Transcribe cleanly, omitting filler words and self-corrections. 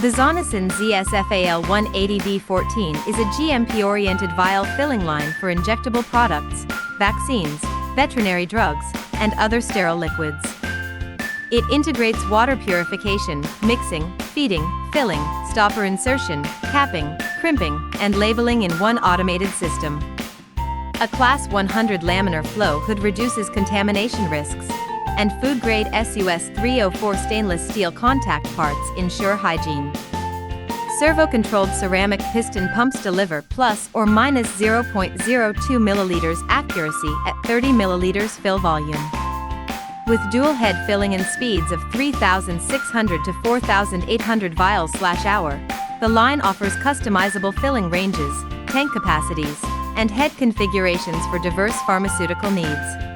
The ZONESUN ZS-FAL180V14 is a GMP-oriented vial filling line for injectable products, vaccines, veterinary drugs, and other sterile liquids. It integrates water purification, mixing, feeding, filling, stopper insertion, capping, crimping, and labeling in one automated system. A Class 100 laminar flow hood reduces contamination risks, and food-grade SUS-304 stainless steel contact parts ensure hygiene. Servo-controlled ceramic piston pumps deliver plus or minus 0.02 milliliters accuracy at 30 milliliters fill volume. With dual head filling and speeds of 3,600 to 4,800 vials/hour, the line offers customizable filling ranges, tank capacities, and head configurations for diverse pharmaceutical needs.